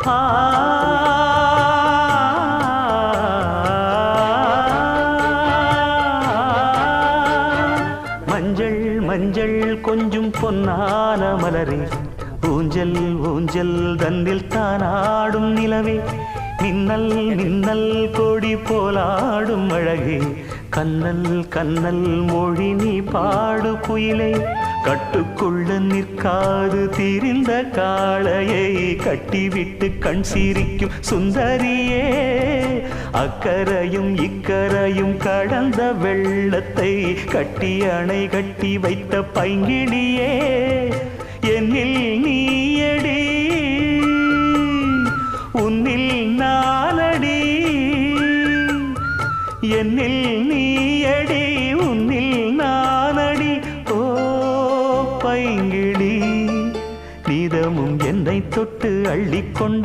ஆ மஞ்சள் மஞ்சள் கொஞ்சம் பொன்னான மலரே ஊஞ்சல் ஊஞ்சல் தன்னில் தானாடும் நிலவே மின்னல் மின்னல் கொடி போலாடும் அழகே கண்ணல் கண்ணல் மொழி நீ பாடு குயிலே கட்டுக்குள்ள நிற்காது திரிந்த காளையை கட்டிவிட்டு கண் சிரிக்கும் சுந்தரியே அக்கரையும் இக்கரையும் கடந்த வெள்ளத்தை கட்டி அணை கட்டி வைத்த பைங்கிளியே என்னில் நீயடி உன்னில் நானடி என்னில் நீயடி உன்னில் நானடி ஓ பைங்கிளி நீதமும் என்னை தொட்டு அள்ளிக்கொண்டு